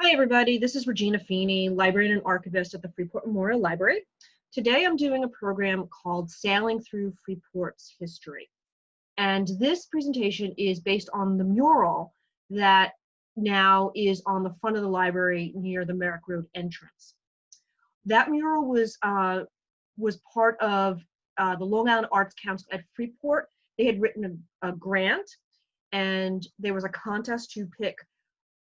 Hi everybody, this is Regina Feeney, Librarian and Archivist at the Freeport Memorial Library. Today I'm doing a program called Sailing Through Freeport's History. And this presentation is based on the mural that now is on the front of the library near the Merrick Road entrance. That mural was part of the Long Island Arts Council at Freeport. They had written a grant, and there was a contest to pick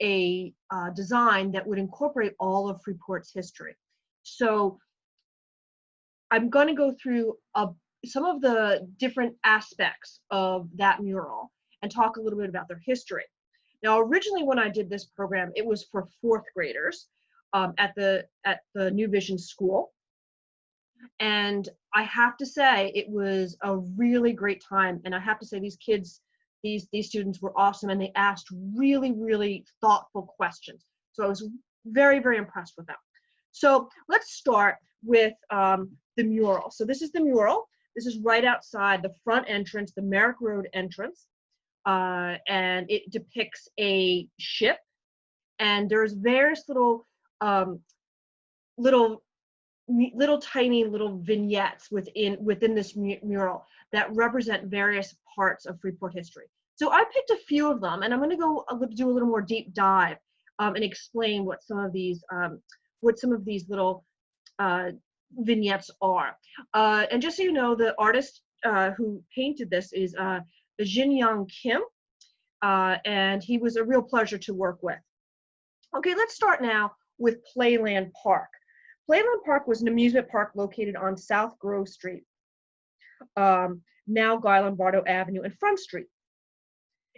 a design that would incorporate all of Freeport's history. So I'm going to go through some of the different aspects of that mural and talk a little bit about their history. Now, originally when I did this program, it was for fourth graders at the New Vision School. And I have to say, it was a really great time. And I have to say, these kids, these students were awesome, and they asked really, really thoughtful questions. So I was very, very impressed with them. So let's start with the mural. So this is the mural. This is right outside the front entrance, the Merrick Road entrance, and it depicts a ship. And there's various little tiny vignettes within this mural that represent various parts of Freeport history. So I picked a few of them, and I'm going to go do a little more deep dive and explain what some of these little vignettes are. And just so you know, the artist who painted this is Yong Kim, and he was a real pleasure to work with. Okay, let's start now with Playland Park. Playland Park was an amusement park located on South Grove Street, now Guy Lombardo Avenue and Front Street.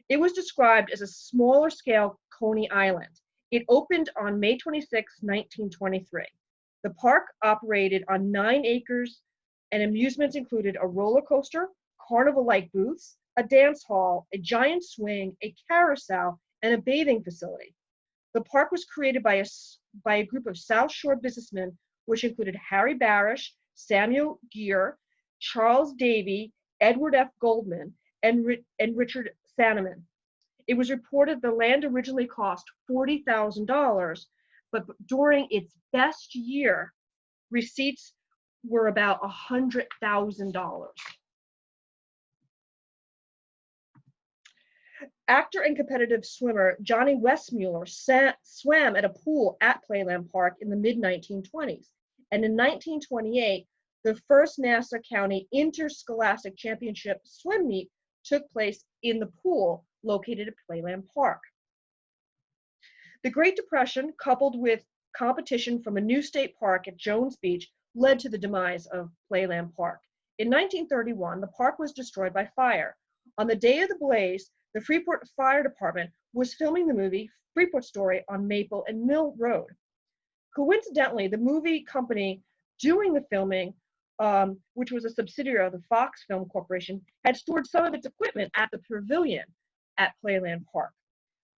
It was described as a smaller scale Coney Island. It opened on May 26, 1923. The park operated on 9 acres, and amusements included a roller coaster, carnival-like booths, a dance hall, a giant swing, a carousel, and a bathing facility. The park was created by a group of South Shore businessmen, which included Harry Barish, Samuel Geer, Charles Davy, Edward F. Goldman, and Richard Sanneman. It was reported the land originally cost $40,000, but during its best year, receipts were about $100,000. Actor and competitive swimmer Johnny Westmuller swam at a pool at Playland Park in the mid-1920s. And in 1928, the first Nassau County Interscholastic Championship swim meet took place in the pool located at Playland Park. The Great Depression, coupled with competition from a new state park at Jones Beach, led to the demise of Playland Park. In 1931, the park was destroyed by fire. On the day of the blaze, the Freeport Fire Department was filming the movie Freeport Story on Maple and Mill Road. Coincidentally, the movie company doing the filming, which was a subsidiary of the Fox Film Corporation, had stored some of its equipment at the pavilion at Playland Park.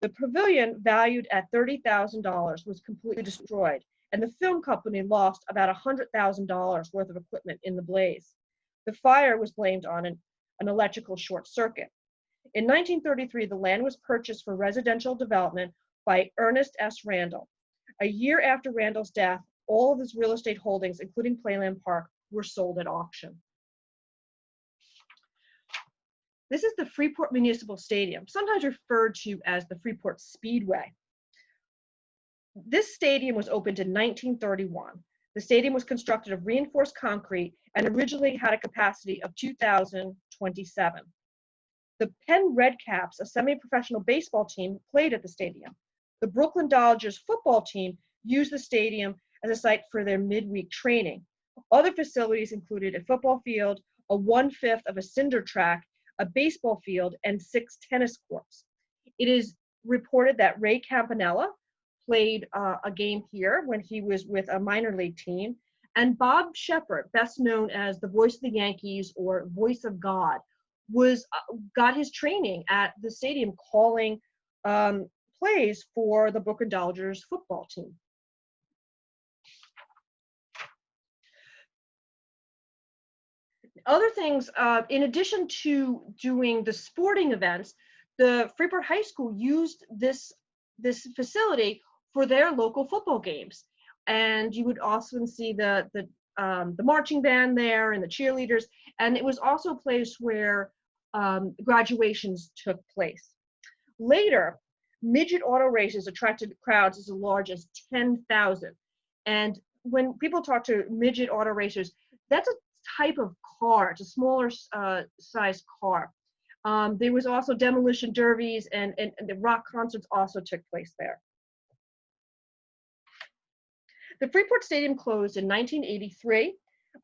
The pavilion, valued at $30,000, was completely destroyed, and the film company lost about $100,000 worth of equipment in the blaze. The fire was blamed on an electrical short circuit. In 1933, the land was purchased for residential development by Ernest S. Randall. A year after Randall's death, all of his real estate holdings, including Playland Park, were sold at auction. This is the Freeport Municipal Stadium, sometimes referred to as the Freeport Speedway. This stadium was opened in 1931. The stadium was constructed of reinforced concrete and originally had a capacity of 2,027. The Penn Redcaps, a semi-professional baseball team, played at the stadium. The Brooklyn Dodgers football team used the stadium as a site for their midweek training. Other facilities included a football field, a 1/5 of a cinder track, a baseball field, and 6 tennis courts. It is reported that Ray Campanella played a game here when he was with a minor league team, and Bob Shepard, best known as the voice of the Yankees or voice of God, got his training at the stadium calling plays for the Brooklyn Dodgers football team. Other things, in addition to doing the sporting events, the Freeport High School used this facility for their local football games. And you would also see the marching band there and the cheerleaders. And it was also a place where graduations took place. Later, midget auto races attracted crowds as large as 10,000. And when people talk to midget auto racers, that's a type of car. It's a smaller size car. There was also demolition derbies, and the rock concerts also took place there. The Freeport Stadium closed in 1983.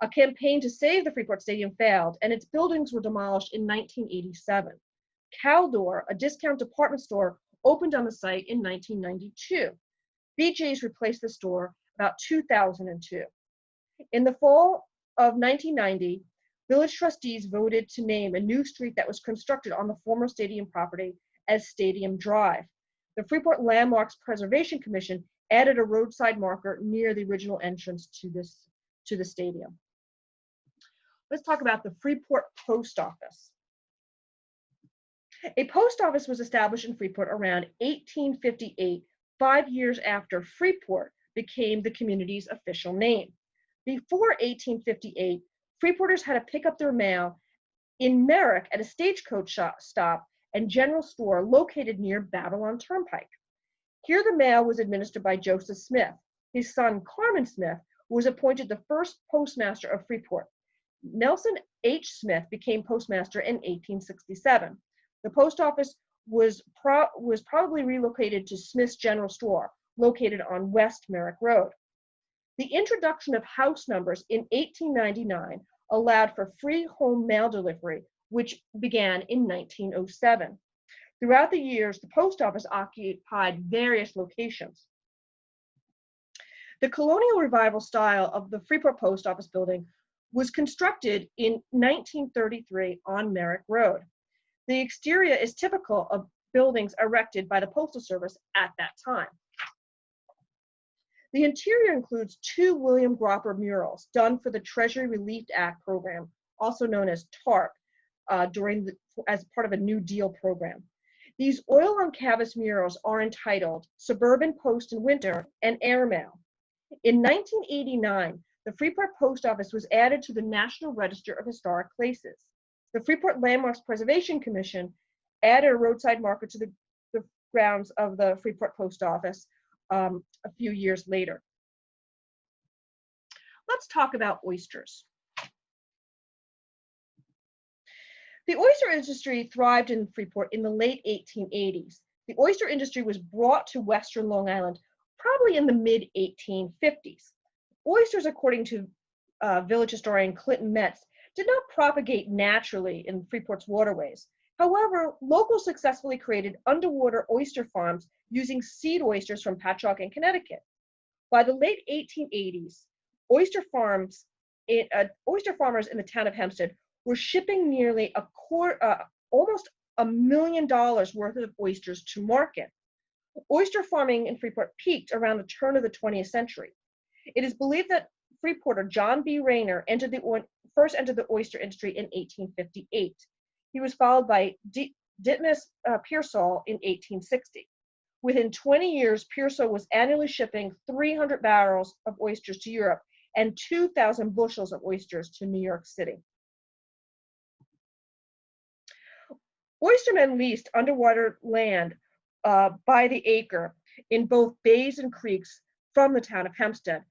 A campaign to save the Freeport Stadium failed, and its buildings were demolished in 1987. Caldor, a discount department store, opened on the site in 1992. BJ's replaced the store about 2002. In the fall of 1990, village trustees voted to name a new street that was constructed on the former stadium property as Stadium Drive. The Freeport Landmarks Preservation Commission added a roadside marker near the original entrance to the stadium. Let's talk about the Freeport Post Office. A post office was established in Freeport around 1858, 5 years after Freeport became the community's official name. Before 1858, Freeporters had to pick up their mail in Merrick at a stagecoach stop and general store located near Babylon Turnpike. Here the mail was administered by Joseph Smith. His son, Carmen Smith, was appointed the first postmaster of Freeport. Nelson H. Smith became postmaster in 1867. The post office was probably relocated to Smith's General Store, located on West Merrick Road. The introduction of house numbers in 1899 allowed for free home mail delivery, which began in 1907. Throughout the years, the post office occupied various locations. The colonial revival style of the Freeport Post Office building was constructed in 1933 on Merrick Road. The exterior is typical of buildings erected by the Postal Service at that time. The interior includes 2 William Gropper murals done for the Treasury Relief Act program, also known as TARP, as part of a New Deal program. These oil-on-canvas murals are entitled Suburban Post in Winter and Airmail. In 1989, the Freeport Post Office was added to the National Register of Historic Places. The Freeport Landmarks Preservation Commission added a roadside marker to the grounds of the Freeport Post Office a few years later. Let's talk about oysters. The oyster industry thrived in Freeport in the late 1880s. The oyster industry was brought to Western Long Island probably in the mid-1850s. Oysters, according to village historian Clinton Metz, did not propagate naturally in Freeport's waterways. However, locals successfully created underwater oyster farms using seed oysters from Patchogue and Connecticut. By the late 1880s, oyster farmers in the town of Hempstead were shipping nearly almost $1 million worth of oysters to market. Oyster farming in Freeport peaked around the turn of the 20th century. It is believed that Freeporter John B. Rayner first entered the oyster industry in 1858. He was followed by Ditmas Pearsall in 1860. Within 20 years, Pearsall was annually shipping 300 barrels of oysters to Europe and 2,000 bushels of oysters to New York City. Oystermen leased underwater land by the acre in both bays and creeks from the town of Hempstead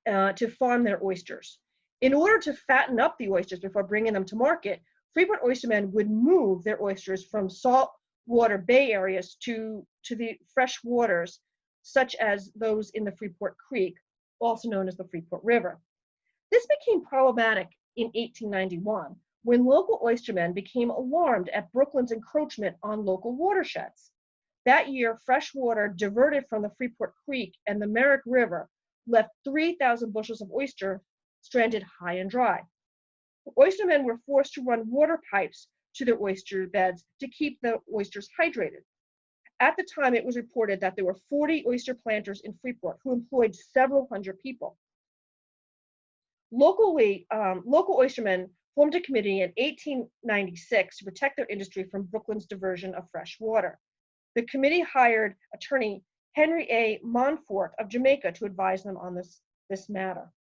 to farm their oysters. In order to fatten up the oysters before bringing them to market, Freeport oystermen would move their oysters from saltwater bay areas to the fresh waters, such as those in the Freeport Creek, also known as the Freeport River. This became problematic in 1891, when local oystermen became alarmed at Brooklyn's encroachment on local watersheds. That year, fresh water diverted from the Freeport Creek and the Merrick River left 3,000 bushels of oyster stranded high and dry. Oystermen were forced to run water pipes to their oyster beds to keep the oysters hydrated. At the time, it was reported that there were 40 oyster planters in Freeport who employed several hundred people. Local oystermen formed a committee in 1896 to protect their industry from Brooklyn's diversion of fresh water. The committee hired attorney Henry A. Montfort of Jamaica to advise them on this matter.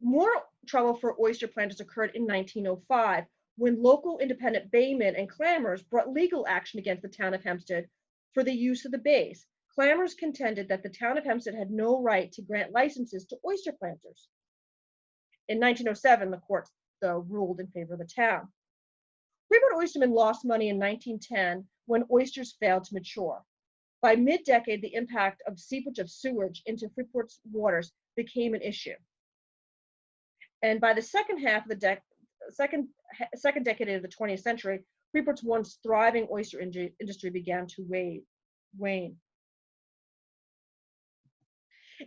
More trouble for oyster planters occurred in 1905 when local independent baymen and clammers brought legal action against the town of Hempstead for the use of the bays. Clammers contended that the town of Hempstead had no right to grant licenses to oyster planters. In 1907, the court, though, ruled in favor of the town. Freeport oystermen lost money in 1910 when oysters failed to mature. By mid-decade, the impact of seepage of sewage into Freeport's waters became an issue. And by the second decade of the 20th century, Freeport's once thriving oyster industry began to wane.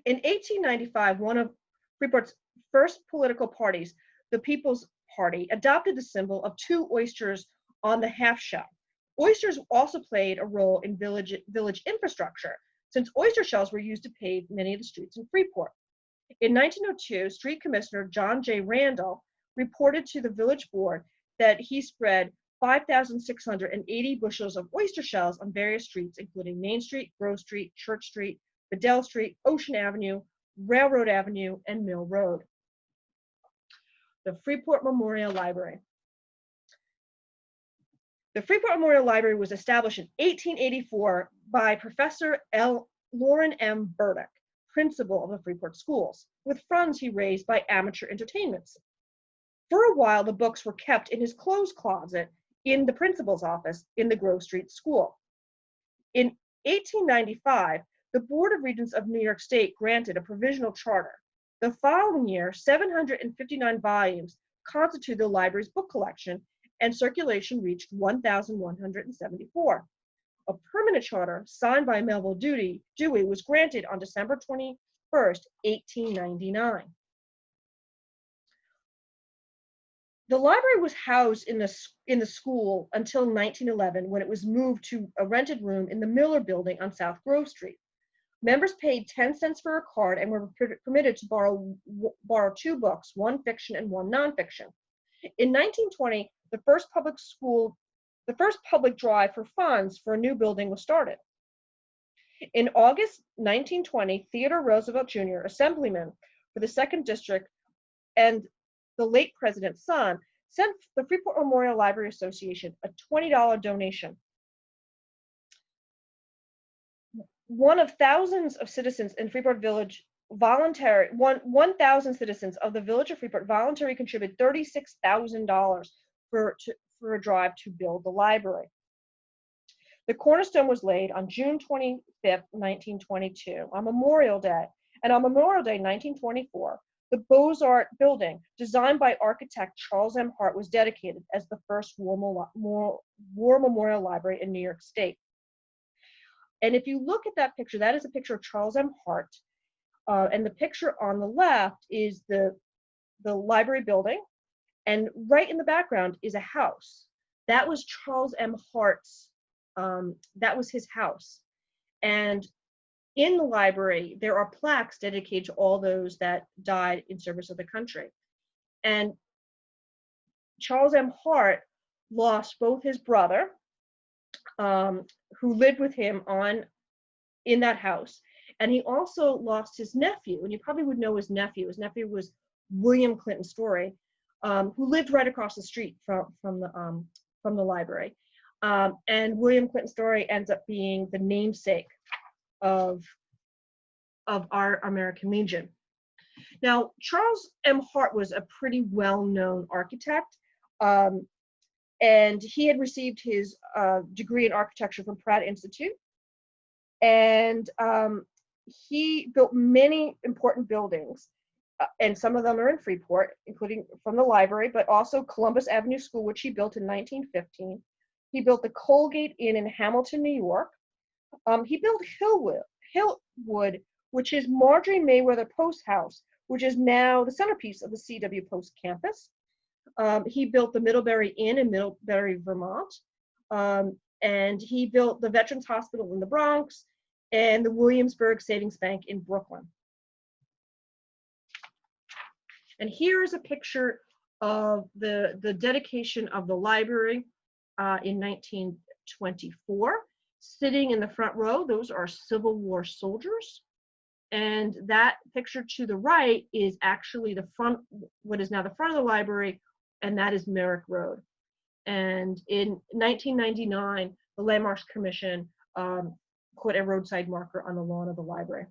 In 1895, one of Freeport's first political parties, the People's Party, adopted the symbol of two oysters on the half shell. Oysters also played a role in village infrastructure, since oyster shells were used to pave many of the streets in Freeport. In 1902, Street Commissioner John J. Randall reported to the village board that he spread 5,680 bushels of oyster shells on various streets, including Main Street, Grove Street, Church Street, Bedell Street, Ocean Avenue, Railroad Avenue, and Mill Road. The Freeport Memorial Library. The Freeport Memorial Library was established in 1884 by Professor Loren M. Burdick, principal of the Freeport schools, with funds he raised by amateur entertainments. For a while, the books were kept in his clothes closet in the principal's office in the Grove Street School. In 1895, the Board of Regents of New York State granted a provisional charter. The following year, 759 volumes constituted the library's book collection, and circulation reached 1,174. A permanent charter signed by Melville Dewey was granted on December 21st, 1899. The library was housed in the school until 1911, when it was moved to a rented room in the Moser Building on South Grove Street. Members paid 10 cents for a card and were permitted to borrow two books, one fiction and one nonfiction. In 1920, the first public drive for funds for a new building was started. In August 1920, Theodore Roosevelt Jr., assemblyman for the 2nd District, and the late president's son, sent the Freeport Memorial Library Association a $20 donation. One of thousands of citizens in Freeport Village 1,000 citizens of the village of Freeport voluntarily contributed $36,000 for a drive to build the library. The cornerstone was laid on June 25th, 1922, on Memorial Day, and on Memorial Day 1924, the Beaux-Arts building, designed by architect Charles M. Hart, was dedicated as the first war memorial library in New York State. And if you look at that picture, that is a picture of Charles M. Hart, and the picture on the left is the library building, and right in the background is a house. That was Charles M. Hart's, that was his house. And in the library, there are plaques dedicated to all those that died in service of the country. And Charles M. Hart lost both his brother, who lived with him in that house, and he also lost his nephew, and you probably would know his nephew. His nephew was William Clinton Story, who lived right across the street from the library. And William Clinton Story ends up being the namesake of our American Legion. Now, Charles M. Hart was a pretty well-known architect, and he had received his degree in architecture from Pratt Institute, and he built many important buildings, and some of them are in Freeport, including from the library, but also Columbus Avenue School, which he built in 1915. He built the Colgate Inn in Hamilton, New York. He built Hillwood, which is Marjorie Mayweather Post House, which is now the centerpiece of the C.W. Post campus. He built the Middlebury Inn in Middlebury, Vermont. And he built the Veterans Hospital in the Bronx and the Williamsburg Savings Bank in Brooklyn. And here is a picture of the dedication of the library in 1924. Sitting in the front row, those are Civil War soldiers. And that picture to the right is actually the front, what is now the front of the library, and that is Merrick Road. And in 1999, the Landmarks Commission put a roadside marker on the lawn of the library.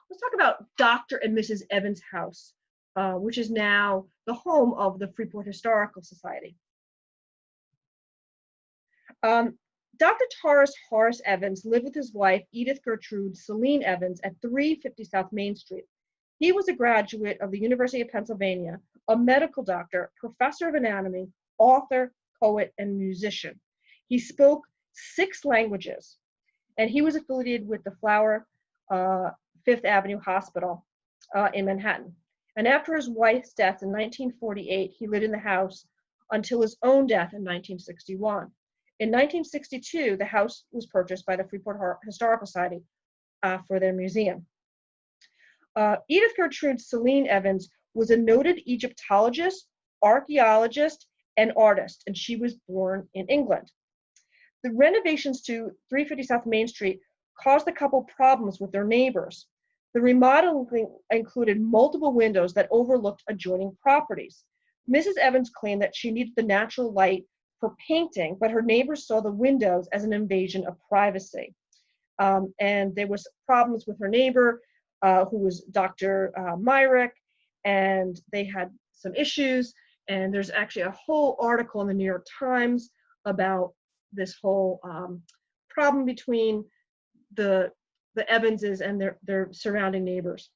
Let's talk about Dr. and Mrs. Evans' house, which is now the home of the Freeport Historical Society. Dr. Horace Evans lived with his wife, Edith Gertrude Celine Evans, at 350 South Main Street. He was a graduate of the University of Pennsylvania, a medical doctor, professor of anatomy, author, poet, and musician. He spoke 6 languages, and he was affiliated with the Flower Fifth Avenue Hospital in Manhattan. And after his wife's death in 1948, he lived in the house until his own death in 1961. In 1962, the house was purchased by the Freeport Historical Society for their museum. Edith Gertrude Celine Evans was a noted Egyptologist, archaeologist, and artist, and she was born in England. The renovations to 350 South Main Street caused the couple problems with their neighbors. The remodeling included multiple windows that overlooked adjoining properties. Mrs. Evans claimed that she needed the natural light for painting, but her neighbors saw the windows as an invasion of privacy. And there was problems with her neighbor, who was Dr. Myrick, and they had some issues. And there's actually a whole article in the New York Times about this whole problem between the Evanses and their surrounding neighbors.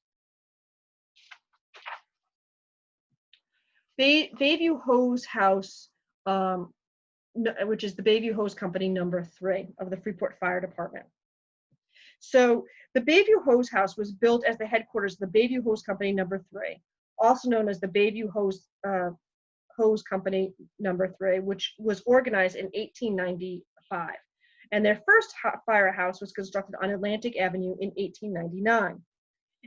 Bayview Hose House, which is the Bayview Hose Company number 3 of the Freeport Fire Department. So the Bayview Hose House was built as the headquarters of the Bayview Hose Company number 3, also known as the Bayview Hose Company number 3, which was organized in 1895. And their first firehouse was constructed on Atlantic Avenue in 1899.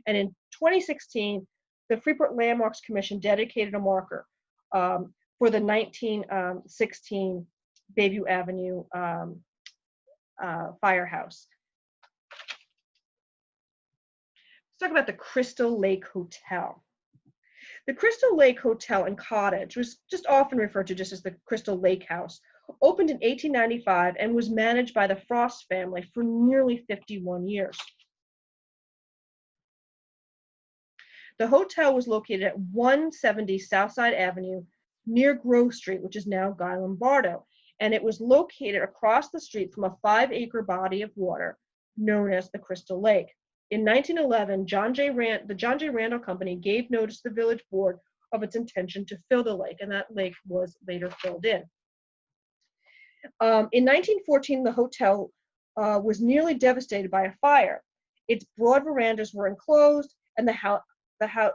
And in 2016, the Freeport Landmarks Commission dedicated a marker for the 1916 Bayview Avenue firehouse. Let's talk about the Crystal Lake Hotel. The Crystal Lake Hotel and Cottage was just often referred to just as the Crystal Lake House, opened in 1895 and was managed by the Frost family for nearly 51 years. The hotel was located at 170 Southside Avenue near Grove Street, which is now Guy Lombardo, and it was located across the street from a 5-acre body of water known as the Crystal Lake. In 1911, the John J. Randall Company gave notice to the village board of its intention to fill the lake, and that lake was later filled in. In 1914, the hotel was nearly devastated by a fire. Its broad verandas were enclosed, and the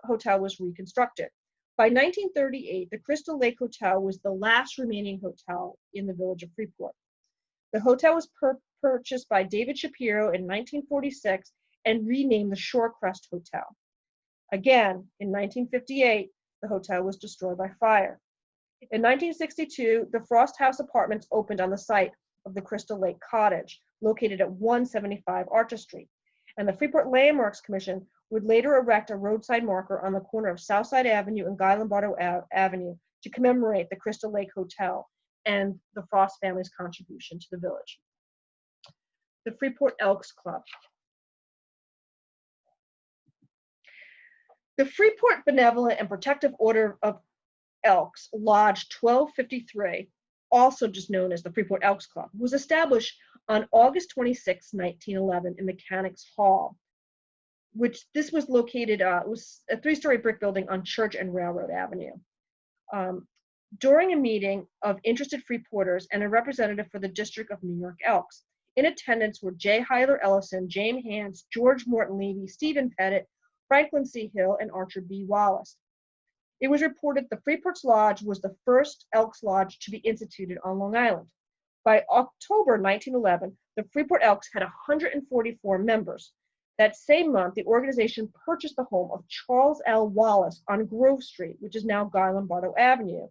hotel was reconstructed. By 1938, the Crystal Lake Hotel was the last remaining hotel in the village of Freeport. The hotel was purchased by David Shapiro in 1946 and renamed the Shorecrest Hotel. Again, in 1958, the hotel was destroyed by fire. In 1962, the Frost House Apartments opened on the site of the Crystal Lake Cottage, located at 175 Archer Street. And the Freeport Landmarks Commission would later erect a roadside marker on the corner of Southside Avenue and Guy Lombardo Avenue to commemorate the Crystal Lake Hotel and the Frost family's contribution to the village. The Freeport Elks Club. The Freeport Benevolent and Protective Order of Elks, Lodge 1253, also just known as the Freeport Elks Club, was established on August 26, 1911 in Mechanics Hall, which this was located, was a 3-story brick building on Church and Railroad Avenue. During a meeting of interested Freeporters and a representative for the District of New York Elks, in attendance were J. Hyler Ellison, James Hans, George Morton Levy, Stephen Pettit, Franklin C. Hill, and Archer B. Wallace. It was reported the Freeport's Lodge was the first Elks Lodge to be instituted on Long Island. By October 1911, the Freeport Elks had 144 members. That same month, the organization purchased the home of Charles L. Wallace on Grove Street, which is now Guy Lombardo Avenue,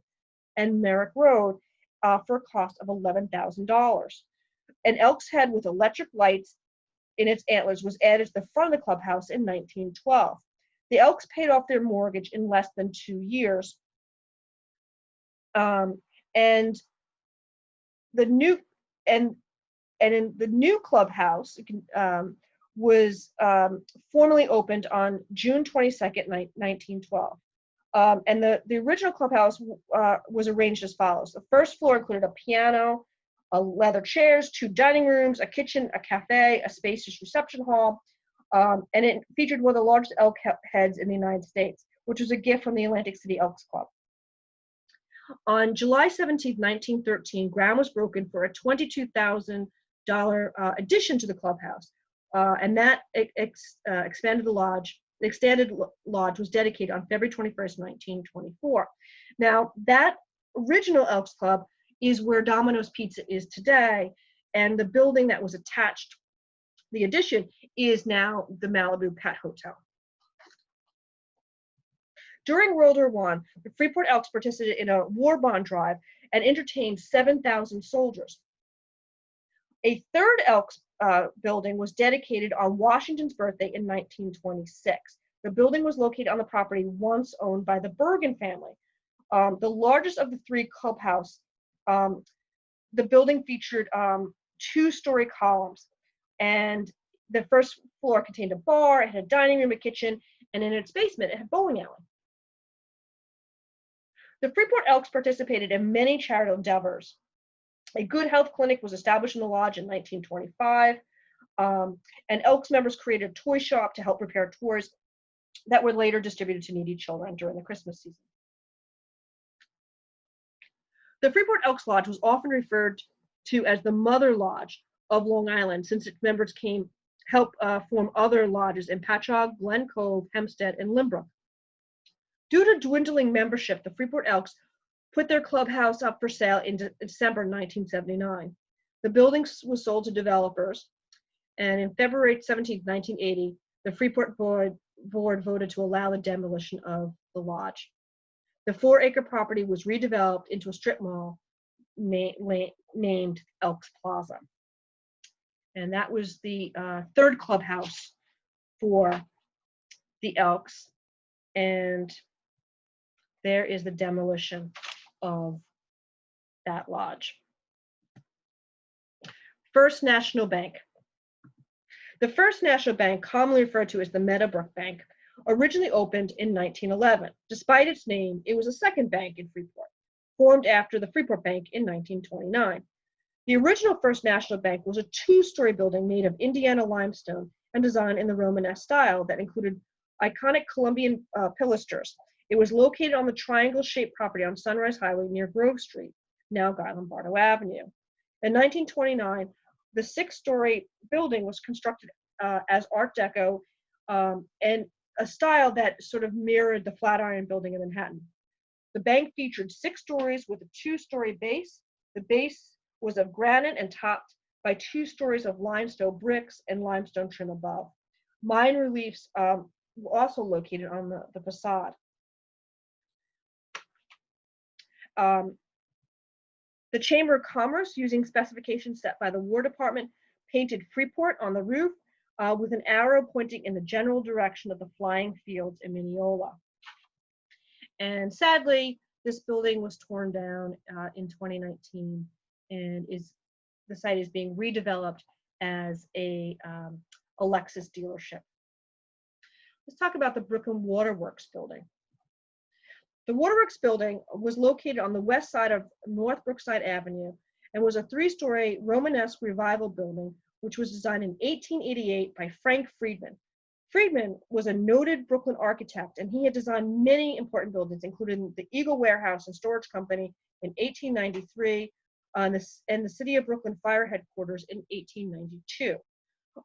and Merrick Road, for a cost of $11,000. An Elk's head with electric lights in its antlers was added to the front of the clubhouse in 1912. The Elks paid off their mortgage in less than 2 years. And the new and in the new clubhouse was formally opened on June 22nd, 1912. And the original clubhouse was arranged as follows. The first floor included a piano, leather chairs, 2 dining rooms, a kitchen, a cafe, a spacious reception hall, and it featured one of the largest elk heads in the United States, which was a gift from the Atlantic City Elks Club. On July 17, 1913, ground was broken for a $22,000 addition to the clubhouse, and that expanded the lodge. The extended lodge was dedicated on February 21st, 1924. Now, that original Elks Club is where Domino's Pizza is today, and the building that was attached, the addition, is now the Malibu Pet Hotel. During World War I, the Freeport Elks participated in a war bond drive and entertained 7,000 soldiers. A third Elks building was dedicated on Washington's birthday in 1926. The building was located on the property once owned by the Bergen family. The largest of the 3 clubhouse, the building featured 2-story columns, and the first floor contained a bar, it had a dining room, a kitchen, and in its basement it had a bowling alley. The Freeport Elks participated in many charitable endeavors. A good health clinic was established in the lodge in 1925, and Elks members created a toy shop to help prepare toys that were later distributed to needy children during the Christmas season. The Freeport Elks Lodge was often referred to as the Mother Lodge of Long Island, since its members helped form other lodges in Patchogue, Glen Cove, Hempstead, and Limbrook. Due to dwindling membership, the Freeport Elks put their clubhouse up for sale in December 1979. The building was sold to developers, and in February 17, 1980, the Freeport board voted to allow the demolition of the lodge. The 4-acre property was redeveloped into a strip mall named Elks Plaza. And that was the third clubhouse for the Elks. And there is the demolition of that lodge. First National Bank. The First National Bank, commonly referred to as the Meadowbrook Bank, originally opened in 1911. Despite its name, it was a second bank in Freeport, formed after the Freeport Bank in 1929. The original First National Bank was a 2-story building made of Indiana limestone and designed in the Romanesque style that included iconic Columbian pilasters. It was located on the triangle-shaped property on Sunrise Highway near Grove Street, now Guy Lombardo Avenue. In 1929, the 6-story building was constructed as Art Deco and a style that sort of mirrored the Flatiron Building in Manhattan. The bank featured 6 stories with a 2-story base. The base was of granite and topped by 2 stories of limestone bricks and limestone trim above. Mine reliefs were also located on the facade. The Chamber of Commerce, using specifications set by the War Department, painted Freeport on the roof with an arrow pointing in the general direction of the flying fields in Mineola. And sadly, this building was torn down in 2019, and the site is being redeveloped as a Lexus dealership. Let's talk about the Brooklyn Waterworks building. The Waterworks building was located on the west side of North Brookside Avenue and was a 3-story Romanesque revival building, which was designed in 1888 by Frank Friedman. Friedman was a noted Brooklyn architect, and he had designed many important buildings, including the Eagle Warehouse and Storage Company in 1893 and the City of Brooklyn Fire Headquarters in 1892.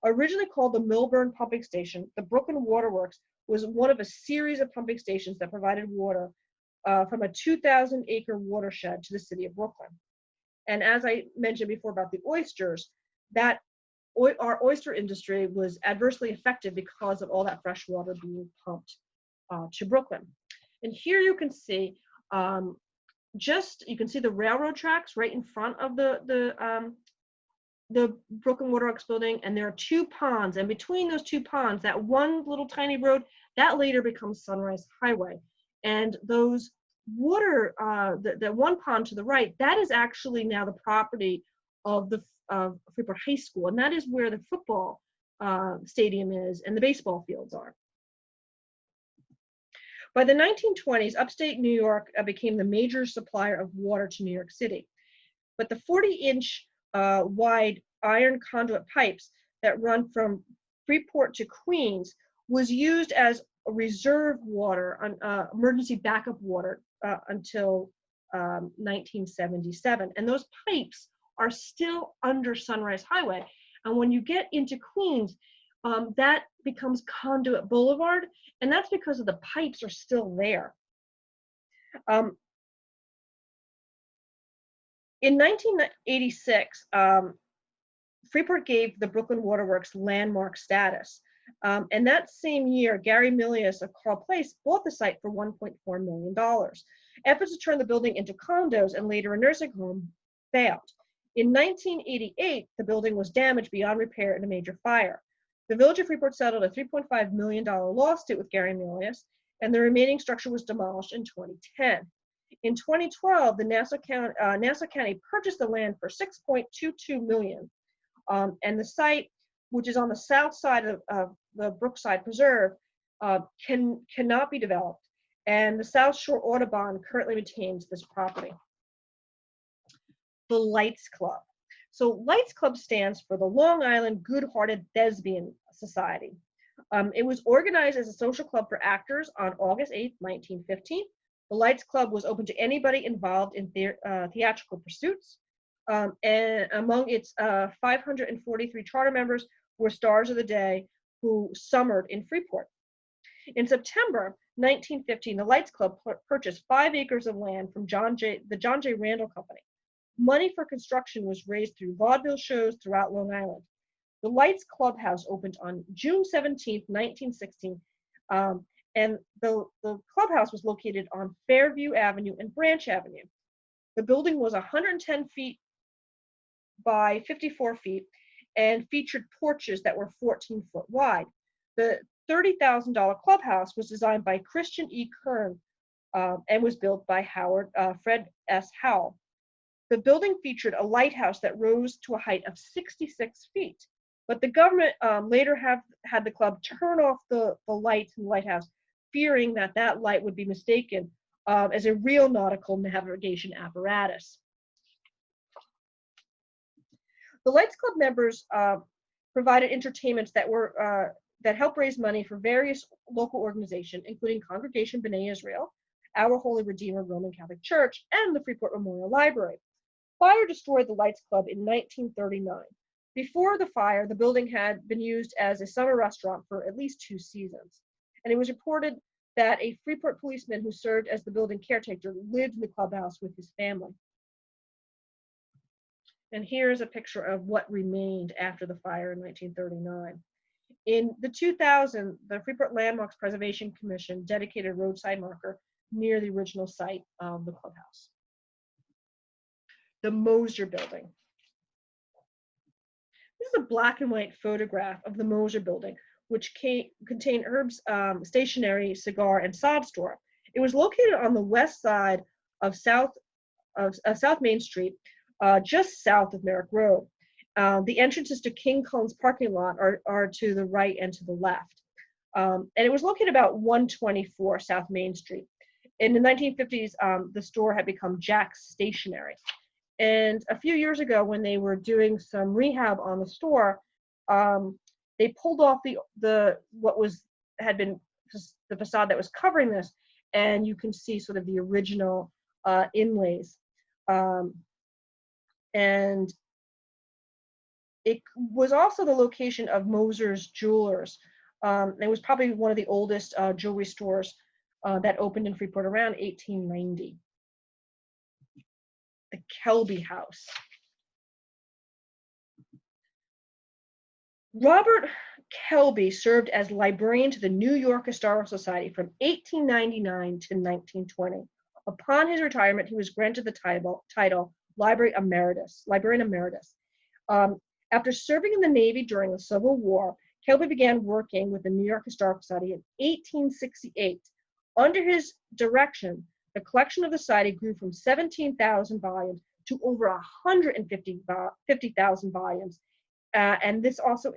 Originally called the Milburn Pumping Station, the Brooklyn Waterworks was one of a series of pumping stations that provided water from a 2,000-acre watershed to the city of Brooklyn. And as I mentioned before about the Oysters, that our oyster industry was adversely affected because of all that fresh water being pumped to Brooklyn. And here you can see you can see the railroad tracks right in front of the Brooklyn Waterworks building, and there are two ponds, and between those two ponds, that one little tiny road, that later becomes Sunrise Highway. And those water, the one pond to the right, that is actually now the property of the Freeport High School, and that is where the football stadium is and the baseball fields are. By the 1920s, upstate New York became the major supplier of water to New York City. But the 40-inch wide iron conduit pipes that run from Freeport to Queens was used as a reserve water, emergency backup water until 1977. And those pipes are still under Sunrise Highway. And when you get into Queens, that becomes Conduit Boulevard, and that's because of the pipes are still there. In 1986, Freeport gave the Brooklyn Waterworks landmark status. And that same year, Gary Milius of Carl Place bought the site for $1.4 million. Efforts to turn the building into condos and later a nursing home failed. In 1988, the building was damaged beyond repair in a major fire. The Village of Freeport settled a $3.5 million lawsuit with Gary Milius, and the remaining structure was demolished in 2010. In 2012, the Nassau County purchased the land for $6.22 million, and the site, which is on the south side of the Brookside Preserve, cannot be developed, and the South Shore Audubon currently maintains this property. The Lights Club. So Lights Club stands for the Long Island Good-Hearted Thespian Society. It was organized as a social club for actors on August 8, 1915. The Lights Club was open to anybody involved in theatrical pursuits. And among its 543 charter members were stars of the day who summered in Freeport. In September 1915, the Lights Club purchased 5 acres of land from the John J. Randall Company. Money for construction was raised through vaudeville shows throughout Long Island. The Lights Clubhouse opened on June 17, 1916, and the clubhouse was located on Fairview Avenue and Branch Avenue. The building was 110 feet by 54 feet and featured porches that were 14 foot wide. The $30,000 clubhouse was designed by Christian E. Kern and was built by Fred S. Howell. The building featured a lighthouse that rose to a height of 66 feet, but the government later had the club turn off the lights in the lighthouse, fearing that light would be mistaken as a real nautical navigation apparatus. The Lights Club members provided entertainments that helped raise money for various local organizations, including Congregation B'nai Israel, Our Holy Redeemer Roman Catholic Church, and the Freeport Memorial Library. Fire destroyed the Lights Club in 1939. Before the fire, the building had been used as a summer restaurant for at least 2 seasons. And it was reported that a Freeport policeman who served as the building caretaker lived in the clubhouse with his family. And here's a picture of what remained after the fire in 1939. In the 2000, the Freeport Landmarks Preservation Commission dedicated a roadside marker near the original site of the clubhouse. The Moser Building. This is a black and white photograph of the Moser Building, which contained Herb's stationery, cigar, and sod store. It was located on the west side of South Main Street, just south of Merrick Road. The entrances to King Cohn's parking lot are to the right and to the left. And it was located about 124 South Main Street. In the 1950s, the store had become Jack's Stationery. And a few years ago, when they were doing some rehab on the store, they pulled off the facade that was covering this, and you can see sort of the original inlays. And it was also the location of Moser's Jewelers. It was probably one of the oldest jewelry stores that opened in Freeport around 1890. The Kelby House. Robert Kelby served as librarian to the New York Historical Society from 1899 to 1920. Upon his retirement, he was granted the title Librarian Emeritus. Um, After serving in the Navy during the Civil War, Kelby began working with the New York Historical Society in 1868. Under his direction, the collection of the Society grew from 17,000 volumes to over 150,000 volumes. And this also,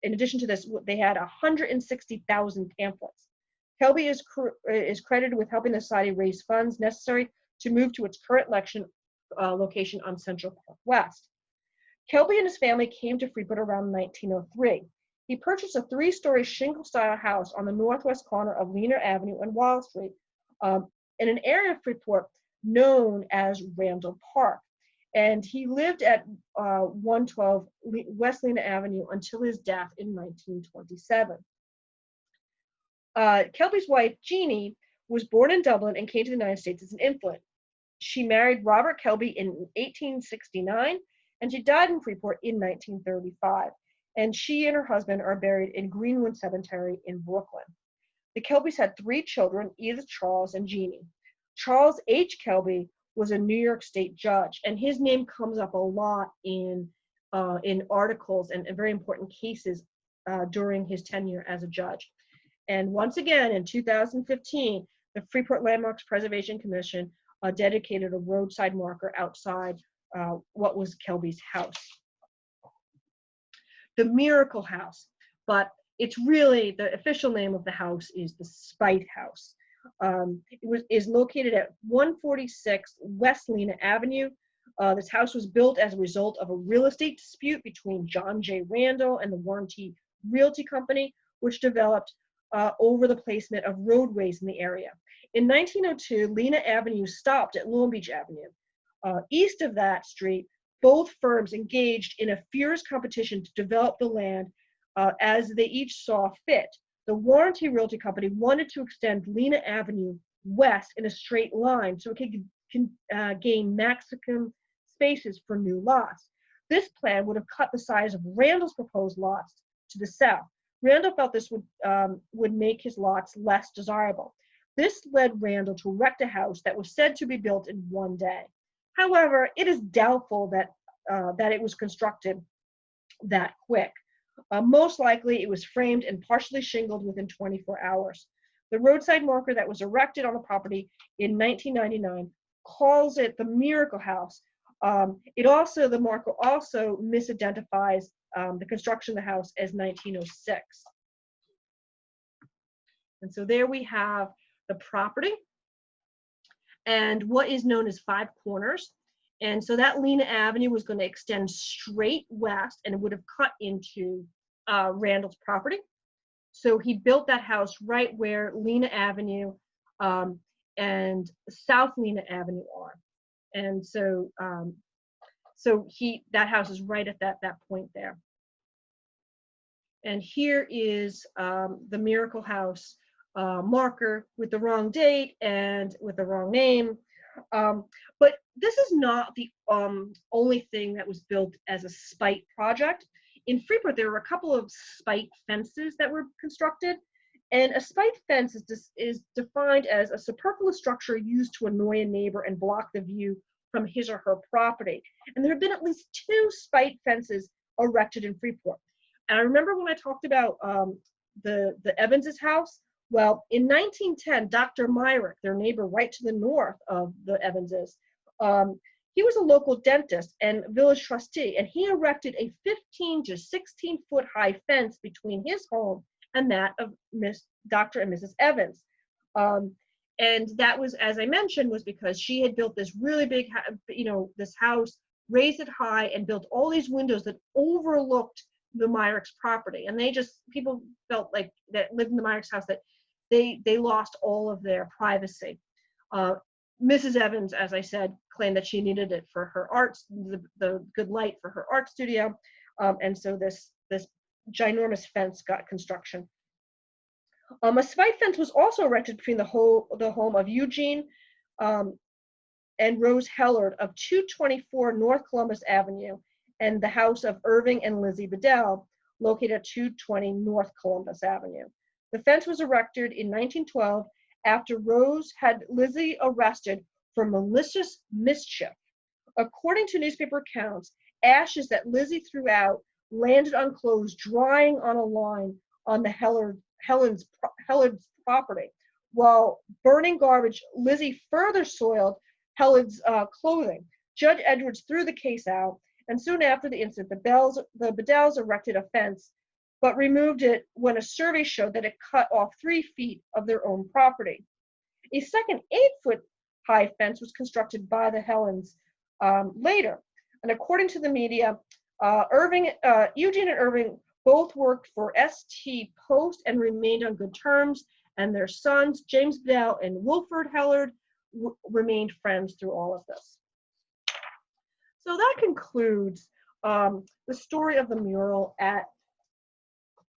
in addition to this, they had 160,000 pamphlets. Kelby is credited with helping the Society raise funds necessary to move to its current location on Central Park West. Kelby and his family came to Freeport around 1903. He purchased a 3-story shingle-style house on the northwest corner of Lena Avenue and Wall Street, in an area of Freeport known as Randall Park. And he lived at 112 West Lena Avenue until his death in 1927. Kelby's wife, Jeannie, was born in Dublin and came to the United States as an infant. She married Robert Kelby in 1869, and she died in Freeport in 1935. And she and her husband are buried in Greenwood Cemetery in Brooklyn. The Kelbys had 3 children, Edith, Charles, and Jeannie. Charles H. Kelby was a New York State judge, and his name comes up a lot in articles and very important cases during his tenure as a judge. And once again, in 2015, the Freeport Landmarks Preservation Commission dedicated a roadside marker outside what was Kelby's house. The Miracle House, but it's really, the official name of the house is the Spite House. Is located at 146 West Lena Avenue. This house was built as a result of a real estate dispute between John J. Randall and the Warranty Realty Company, which developed over the placement of roadways in the area. In 1902, Lena Avenue stopped at Long Beach Avenue. East of that street, both firms engaged in a fierce competition to develop the land as they each saw fit. The Warranty Realty Company wanted to extend Lena Avenue west in a straight line so it could gain maximum spaces for new lots. This plan would have cut the size of Randall's proposed lots to the south. Randall felt this would make his lots less desirable. This led Randall to erect a house that was said to be built in one day. However, it is doubtful that it was constructed that quick. Most likely, it was framed and partially shingled within 24 hours. The roadside marker that was erected on the property in 1999 calls it the Miracle House. The marker also misidentifies the construction of the house as 1906. And so there we have the property and what is known as 5 corners. And so that Lena Avenue was going to extend straight west, and it would have cut into Randall's property. So he built that house right where Lena Avenue and South Lena Avenue are. And so that house is right at that point there. And here is the Miracle House marker with the wrong date and with the wrong name. But this is not the only thing that was built as a spite project. In Freeport, there were a couple of spite fences that were constructed. And a spite fence is defined as a superfluous structure used to annoy a neighbor and block the view from his or her property. And there have been at least 2 spite fences erected in Freeport. And I remember when I talked about the Evanses' house. Well, in 1910, Dr. Myrick, their neighbor right to the north of the Evanses, he was a local dentist and village trustee, and he erected a 15 to 16 foot high fence between his home and that of Dr. and Mrs. Evans. And that was, as I mentioned, was because she had built this really big, this house, raised it high, and built all these windows that overlooked the Myrick's property. And people felt like that lived in the Myrick's house that they lost all of their privacy. Mrs. Evans, as I said, claimed that she needed it for her arts, the good light for her art studio. And so this ginormous fence got construction. A spite fence was also erected between the home of Eugene and Rose Hellard of 224 North Columbus Avenue and the house of Irving and Lizzie Bedell located at 220 North Columbus Avenue. The fence was erected in 1912 after Rose had Lizzie arrested for malicious mischief. According to newspaper accounts, ashes that Lizzie threw out landed on clothes drying on a line on the Helen's property. While burning garbage, Lizzie further soiled Helen's clothing. Judge Edwards threw the case out, and soon after the incident, the Bedells erected a fence, but removed it when a survey showed that it cut off 3 feet of their own property. A second 8-foot high fence was constructed by the Helens later, and according to the media, Eugene and Irving both worked for St. Post and remained on good terms, and their sons, James Bedell and Wilford Hellard, remained friends through all of this. So that concludes the story of the mural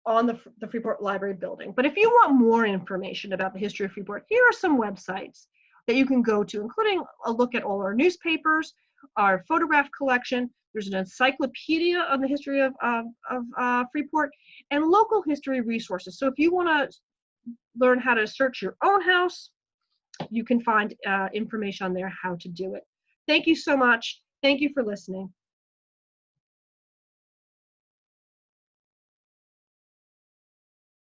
on the Freeport Library building. But if you want more information about the history of Freeport, here are some websites that you can go to, including a look at all our newspapers, our photograph collection. There's an encyclopedia on the history of Freeport, and local history resources. So if you want to learn how to search your own house, you can find information on there how to do it. Thank you so much. Thank you for listening.